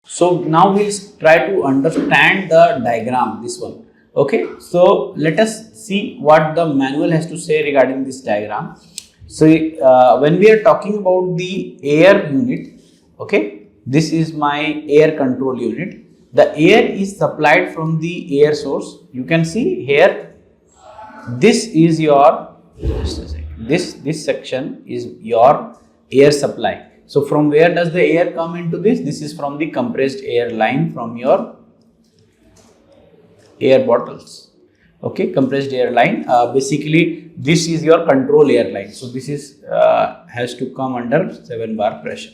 So now we'll try to understand the diagram, this one. Okay, so let us see what the manual has to say regarding this diagram. So when we are talking about the air unit, okay, this is my air control unit. The air is supplied from the air source. You can see here, this is your, just a second, this section is your air supply. So from where does the air come into this? This is from the compressed air line from your air bottles. Okay, compressed air line. Basically, this is your control air line. So this is has to come under 7 bar pressure.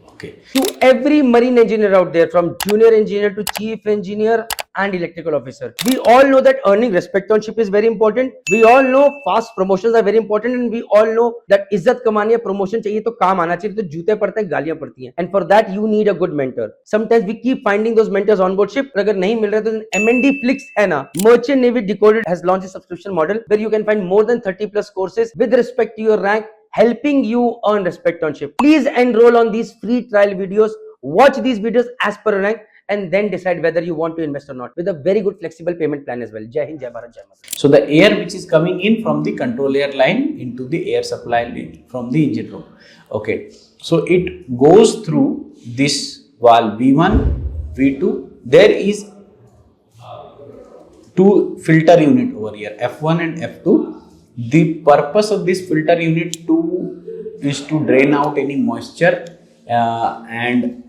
Okay. To every marine engineer out there, from junior engineer to chief engineer and electrical officer, we all know that earning respect on ship is very important. We all know fast promotions are very important, and we all know that इज्जत कमानी है, promotion चाहिए तो काम आना चाहिए, तो जूते पड़ते हैं, गालियां पड़ती हैं, and for that you need a good mentor. Sometimes we keep finding those mentors on board ship, अगर नहीं मिल रहे तो MNDFLIX है ना, Merchant Navy Decoded has launched a subscription model where you can find more than 30 plus courses with respect to your rank, helping you earn respect on ship. Please enroll on these free trial videos, watch these videos as per rank, and then decide whether you want to invest or not, with a very good flexible payment plan as well. Jai Hind, Jai Bharat, Jai Mata. So the air which is coming in from the control air line into the air supply line from the engine room. Okay, so it goes through this valve V1, V2. There is two filter unit over here, F1 and F2. The purpose of this filter unit is to drain out any moisture and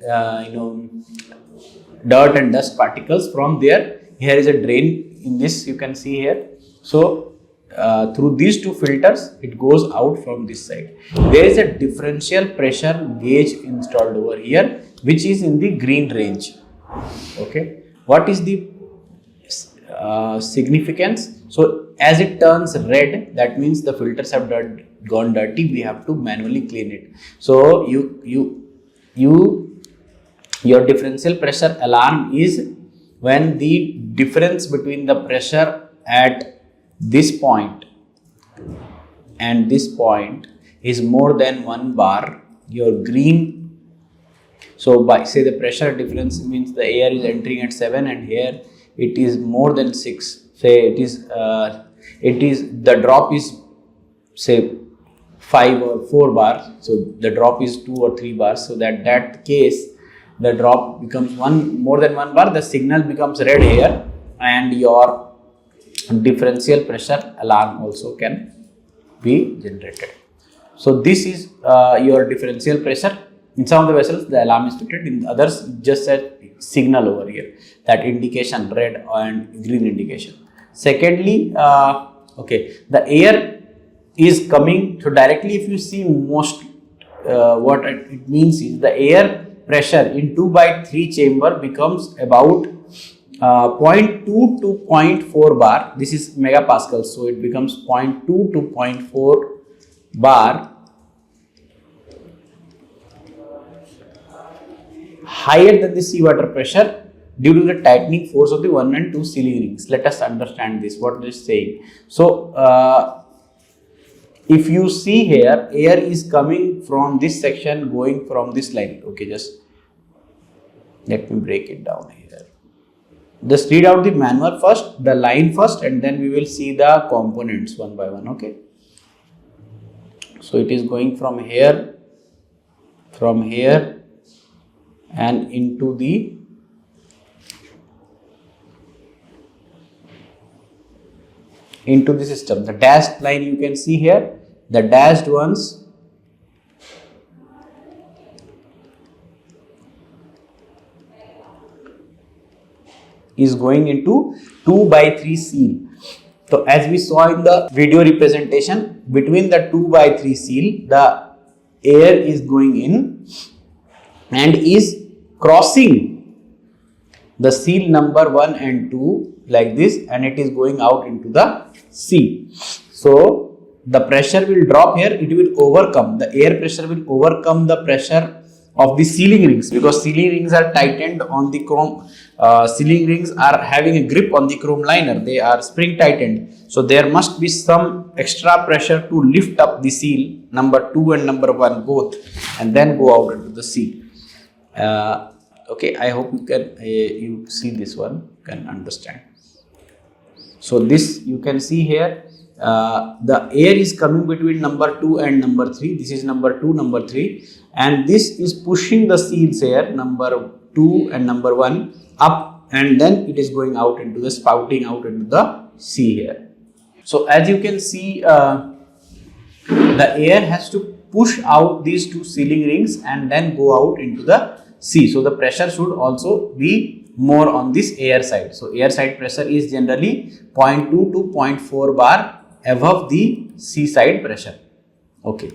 dirt and dust particles from there. Here is a drain in this, you can see here. So through these two filters, it goes out from this side. There is a differential pressure gauge installed over here, which is in the green range. Okay, what is the significance? So as it turns red, that means the filters have gone dirty. We have to manually clean it. So your differential pressure alarm is when the difference between the pressure at this point and this point is more than 1 bar. Your green, so by say the pressure difference means the air is entering at 7 and here it is more than 6. Say the drop is say 5 or 4 bars, so the drop is 2 or 3 bars. So that case, the drop becomes more than 1 bar, the signal becomes red here, and your differential pressure alarm also can be generated. So this is your differential pressure. In some of the vessels the alarm is fitted, in others just a signal over here, that indication, red and green indication. Secondly, okay, the air is coming, so directly if you see most what it means is the air pressure in 2/3 chamber becomes about 0.2 to 0.4 bar. This is megapascal, so it becomes 0.2 to 0.4 bar higher than the seawater pressure due to the tightening force of the 1 and 2 sealing rings. Let us understand this, what it is saying. So if you see here, air is coming from this section going from this line. Okay, just let me break it down here. Just read out the manual first, the line first, and then we will see the components one by one. Okay, so it is going from here and into the system. The dashed line you can see here, the dashed ones is going into 2/3 seal. So as we saw in the video representation, between the 2/3 seal, the air is going in and is crossing the seal number 1 and 2 like this, and it is going out into the sea. So the pressure will drop here, it will overcome, the air pressure will overcome the pressure of the sealing rings, because sealing rings are tightened on the chrome, sealing rings are having a grip on the chrome liner, they are spring tightened. So there must be some extra pressure to lift up the seal number 2 and number 1 both, and then go out into the sea. Okay, I hope you can you see this one, you can understand. So this you can see here, the air is coming between number 2 and number 3. This is number 2, number 3, and this is pushing the seals here, number 2 and number 1 up, and then it is going out into the spouting out into the sea here. So as you can see, the air has to push out these two sealing rings and then go out into the sea. So the pressure should also be more on this air side. So air side pressure is generally 0.2 to 0.4 bar above the sea side pressure. Okay.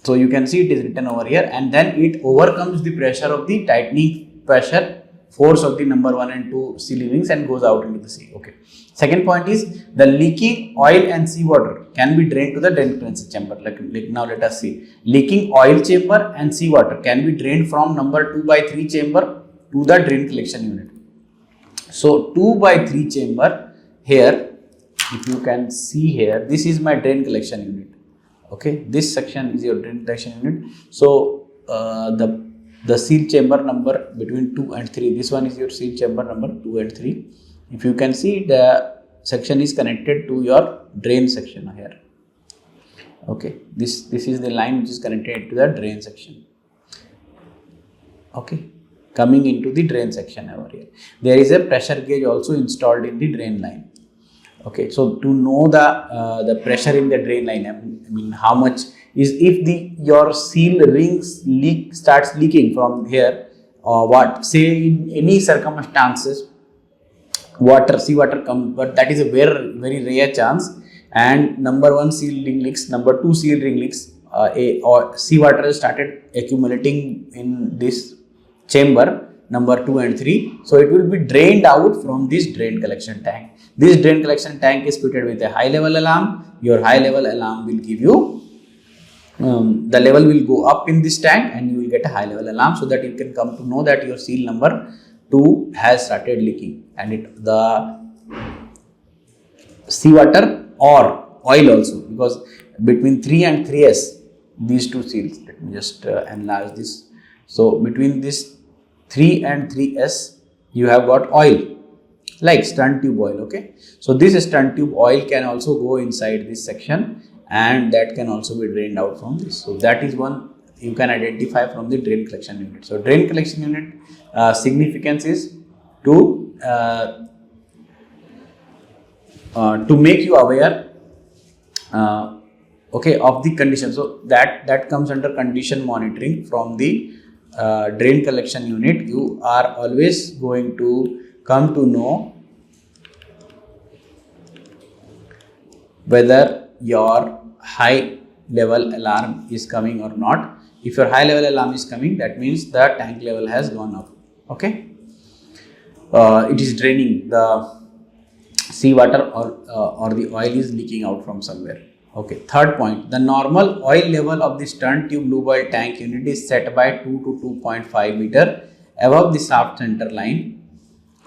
So you can see it is written over here, and then it overcomes the pressure of the tightening pressure force of the number 1 and 2 sealing rings and goes out into the sea. Okay. Second point is the leaking oil and seawater can be drained to the drain collection chamber. Like now let us see. Leaking oil chamber and seawater can be drained from number 2 by 3 chamber to the drain collection unit. So 2 by 3 chamber here, if you can see here, this is my drain collection unit. Okay, this section is your drain collection unit. So the seal chamber number between 2 and 3, this one is your seal chamber number 2 and 3. If you can see, the section is connected to your drain section here. Okay, this is the line which is connected to the drain section. Okay, coming into the drain section over here. There is a pressure gauge also installed in the drain line. Okay, so to know the pressure in the drain line, I mean how much is, if your seal rings starts leaking from here, or what, say in any circumstances seawater comes, but that is a very rare chance, and number 1 seal ring leaks, number 2 seal ring leaks, or seawater started accumulating in this chamber number 2 and 3, so it will be drained out from this drain collection tank. This drain collection tank is fitted with a high level alarm. Your high level alarm will give you the level will go up in this tank, and you will get a high level alarm, so that you can come to know that your seal number 2 has started leaking, and the seawater or oil also, because between 3 and 3s, these two seals, let me just enlarge this. So between this 3 and 3s, you have got oil, like stunt tube oil. Okay, so this stunt tube oil can also go inside this section, and that can also be drained out from this. So that is one you can identify from the drain collection unit. So drain collection unit significance is to make you aware okay, of the condition. So that comes under condition monitoring. From the drain collection unit, you are always going to come to know whether your high level alarm is coming or not. If your high level alarm is coming, that means the tank level has gone up. Okay, it is draining, the seawater or the oil is leaking out from somewhere. Okay, third point, the normal oil level of the stunt tube lube oil tank unit is set by 2 to 2.5 meter above the shaft center line,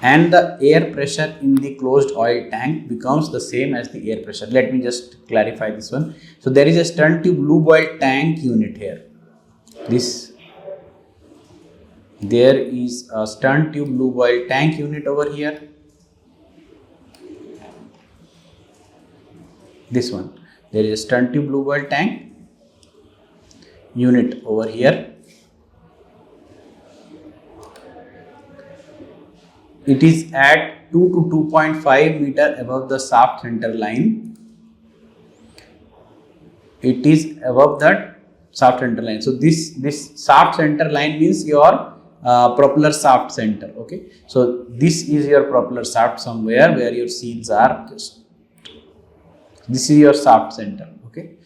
and the air pressure in the closed oil tank becomes the same as the air pressure. Let me just clarify this one. So there is a stunt tube lube oil tank unit here. There is a stunt tube lube oil tank unit over here. This one, there is a stunt tube lube oil tank unit over here. It is at 2 to 2.5 meter above the shaft center line. It is above that shaft center line. So this shaft center line means your propeller shaft center. Okay, so this is your propeller shaft somewhere where your seals are. Just this is your shaft center. Okay,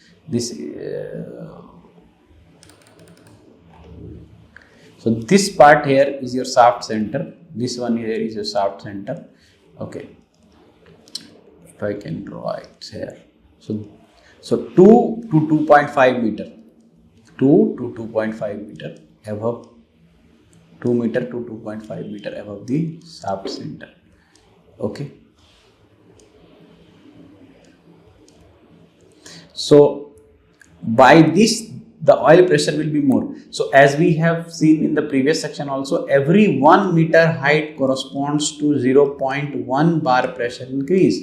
so this part here is your shaft center. This one here is your shaft center. Okay, if I can draw it here. So 2 to 2.5 meter, 2 to 2.5 meter above, 2 meter to 2.5 meter above the shaft center. Okay, so by this the oil pressure will be more. So as we have seen in the previous section also, every 1 meter height corresponds to 0.1 bar pressure increase.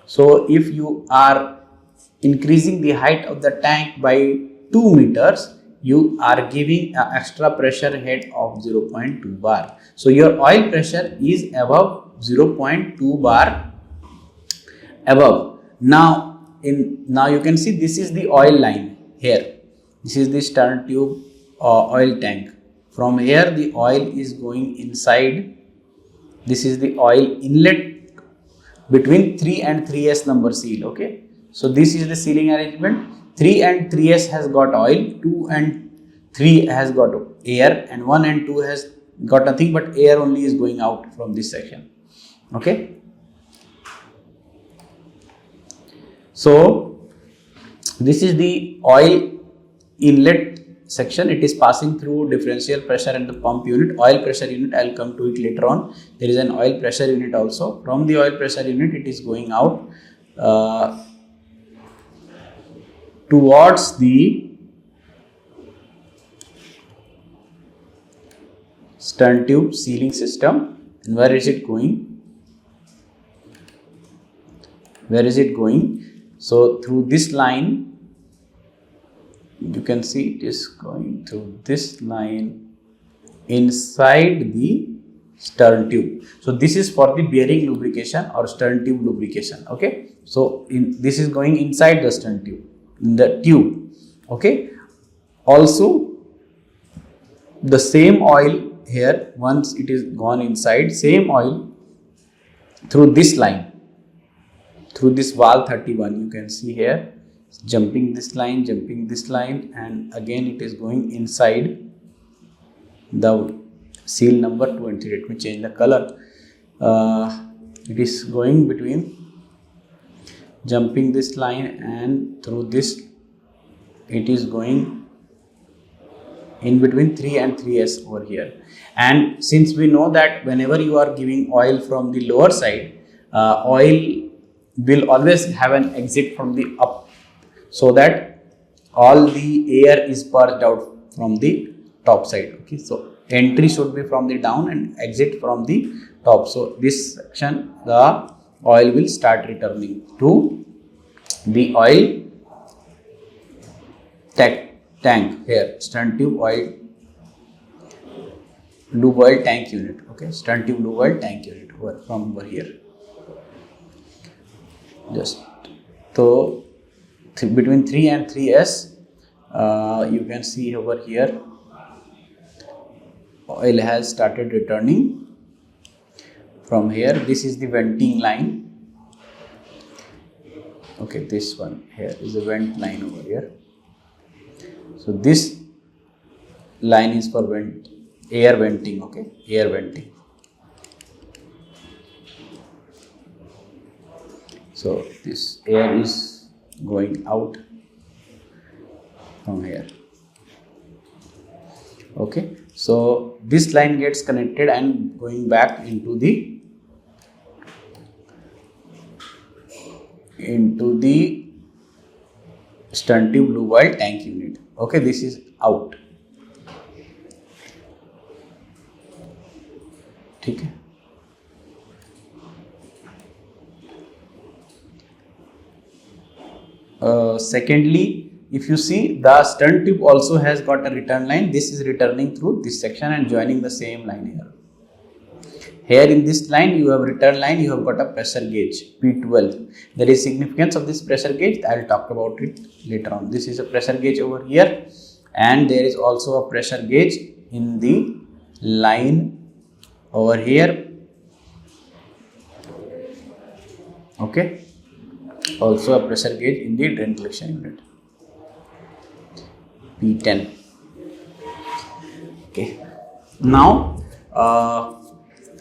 So if you are increasing the height of the tank by 2 meters, you are giving an extra pressure head of 0.2 bar. So your oil pressure is above 0.2 bar above. Now you can see this is the oil line here. This is the stern tube oil tank. From here the oil is going inside. This is the oil inlet between 3 and 3s number seal. Okay, so this is the sealing arrangement. 3 and 3s has got oil, 2 and 3 has got air, and 1 and 2 has got nothing but air only is going out from this section. Okay, so this is the oil inlet section. It is passing through differential pressure and the pump unit. Oil pressure unit, I will come to it later on. There is an oil pressure unit also. From the oil pressure unit it is going out towards the stern tube sealing system. And where is it going? Where is it going? So through this line, you can see it is going through this line inside the stern tube. So this is for the bearing lubrication or stern tube lubrication. Okay, so this is going inside the stern tube, in the tube. Okay, also the same oil here, once it is gone inside, same oil through this line, through this valve 31, you can see here, jumping this line, and again it is going inside the seal number 20. Let me change the color. It is going between, jumping this line, and through this it is going in between 3 and 3s over here. And since we know that whenever you are giving oil from the lower side, oil will always have an exit from the up, so that all the air is purged out from the top side. Okay, so entry should be from the down and exit from the top. So this section, the oil will start returning to the oil tank here, stern tube oil lube oil tank unit. Okay, stern tube lube oil tank unit from over here. Just so between 3 and 3s, you can see over here oil has started returning from here. This is the venting line. Okay, this one here is a vent line over here. So this line is for air venting. Okay, air venting. So this air is going out from here. Okay, so this line gets connected and going back into the stern tube lube oil tank unit. Okay, this is out. Okay. Secondly, if you see, the stern tube also has got a return line. This is returning through this section and joining the same line here. Here in this line, you have return line, you have got a pressure gauge P12. There is significance of this pressure gauge. I will talk about it later on. This is a pressure gauge over here, and there is also a pressure gauge in the line over here. Okay. Also a pressure gauge in the drain collection unit P10. Okay, now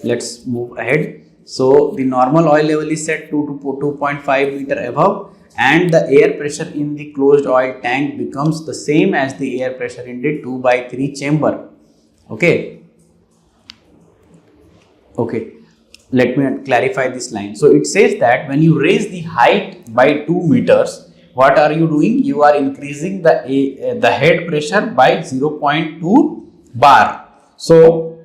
let's move ahead. So the normal oil level is set to 2.5 meter above, and the air pressure in the closed oil tank becomes the same as the air pressure in the 2/3 chamber. Okay, let me clarify this line. So it says that when you raise the height by 2 meters, what are you doing? You are increasing the head pressure by 0.2 bar. So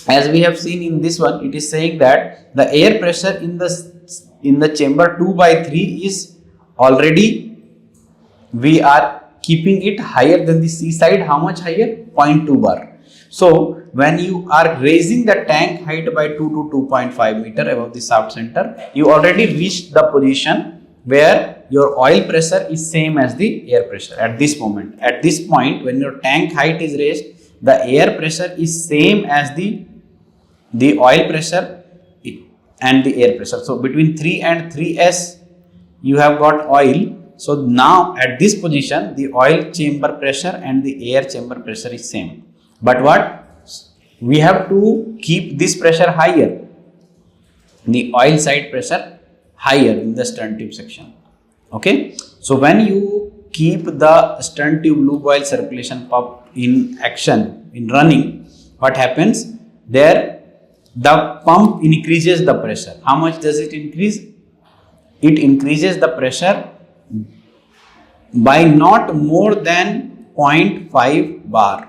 as we have seen in this one, it is saying that the air pressure in the chamber 2 by 3 is already, we are keeping it higher than the C side. How much higher? 0.2 bar. So when you are raising the tank height by 2 to 2.5 meter above the shaft center, you already reached the position where your oil pressure is same as the air pressure at this moment. At this point, when your tank height is raised, the air pressure is same as the oil pressure and the air pressure. So between 3 and 3s, you have got oil. So now at this position, the oil chamber pressure and the air chamber pressure is same. But what? We have to keep this pressure higher, the oil side pressure higher in the stern tube section. Okay. So when you keep the stern tube lube oil circulation pump in action, in running, what happens? There, the pump increases the pressure. How much does it increase? It increases the pressure by not more than 0.5 bar.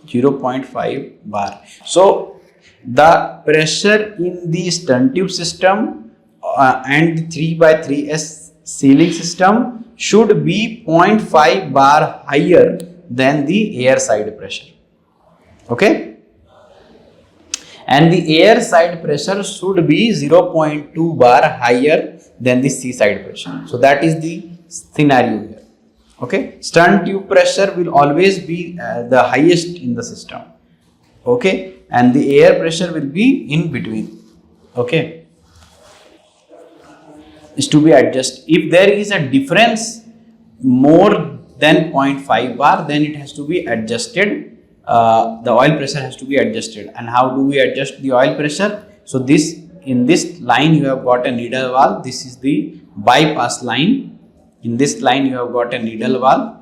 0.5 bar. So the pressure in the stern tube system and the 3 by 3s sealing system should be 0.5 bar higher than the air side pressure. Okay, and the air side pressure should be 0.2 bar higher than the C side pressure. So that is the scenario here. Okay, stern tube pressure will always be the highest in the system. Okay, and the air pressure will be in between. Okay, is to be adjusted. If there is a difference more than 0.5 bar, then it has to be adjusted. The oil pressure has to be adjusted. And how do we adjust the oil pressure? So this, in this line you have got a needle valve. This is the bypass line. In this line you have got a needle valve.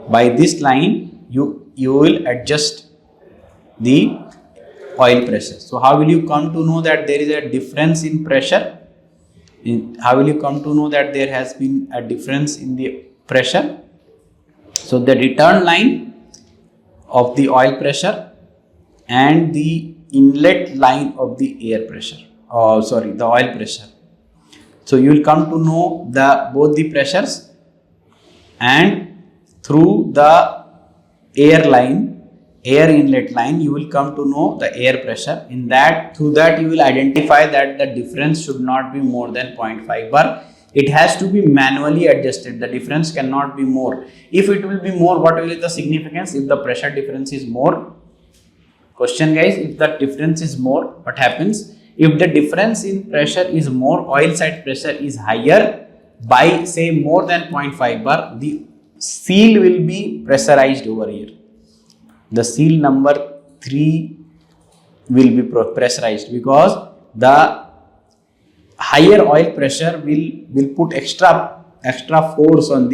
By this line you will adjust the oil pressure. So how will you come to know that there is a difference in pressure? How will you come to know that there has been a difference in the pressure? So the return line of the oil pressure and the inlet line of the air pressure, the oil pressure. So you will come to know both the pressures, and through the air inlet line, you will come to know the air pressure. Through that you will identify that the difference should not be more than 0.5 bar. It has to be manually adjusted. The difference cannot be more. If it will be more, what will be the significance? If the pressure difference is more, question guys, if the difference is more, what happens? If the difference in pressure is more, oil side pressure is higher by say more than 0.5 bar, the seal will be pressurized over here. The seal number 3 will be pressurized, because the higher oil pressure will put extra force on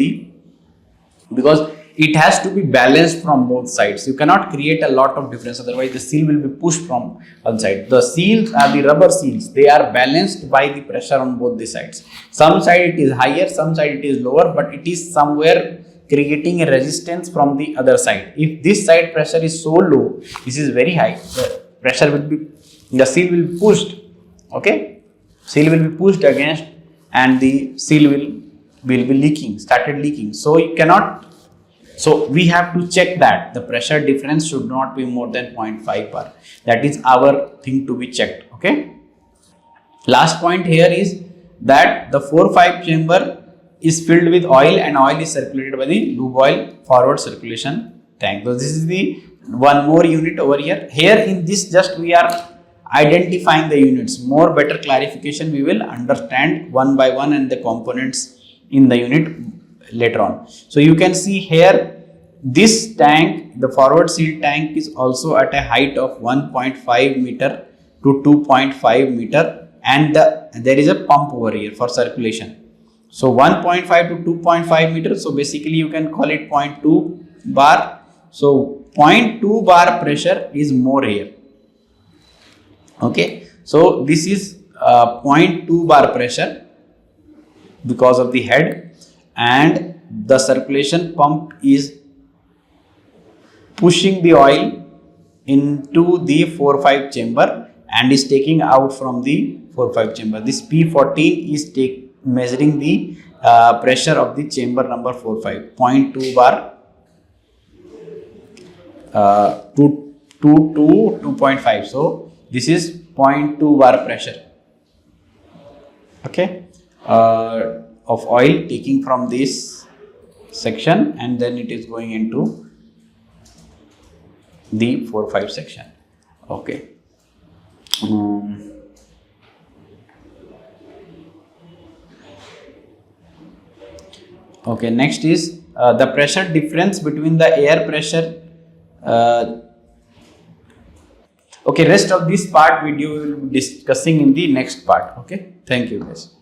because it has to be balanced from both sides. You cannot create a lot of difference, otherwise the seal will be pushed from one side. The seals are the rubber seals. They are balanced by the pressure on both the sides. Some side it is higher, some side it is lower, but it is somewhere creating a resistance from the other side. If this side pressure is so low, this is very high, the seal will be pushed. Okay, seal will be pushed against, and the seal will be started leaking. So you cannot. So we have to check that the pressure difference should not be more than 0.5 bar. That is our thing to be checked. Okay. Last point here is that the 4-5 chamber is filled with oil, and oil is circulated by the lube oil forward circulation tank. So this is the one more unit over here. Here in this, just we are identifying the units. More better clarification we will understand one by one and the components in the unit later on. So you can see here, this tank, the forward seal tank, is also at a height of 1.5 meter to 2.5 meter, and there is a pump over here for circulation. So 1.5 to 2.5 meters. So basically you can call it 0.2 bar. So 0.2 bar pressure is more here. Okay. So this is 0.2 bar pressure because of the head, and the circulation pump is pushing the oil into the 4-5 chamber and is taking out from the 4-5 chamber. This P14 is measuring the pressure of the chamber number 4-5, 0.2 bar to 2.5. So this is 0.2 bar pressure, okay, of oil taking from this section, and then it is going into the 4-5 section. Okay. Okay, next is the pressure difference between the air pressure. Okay, rest of this part video we will be discussing in the next part. Okay, thank you guys.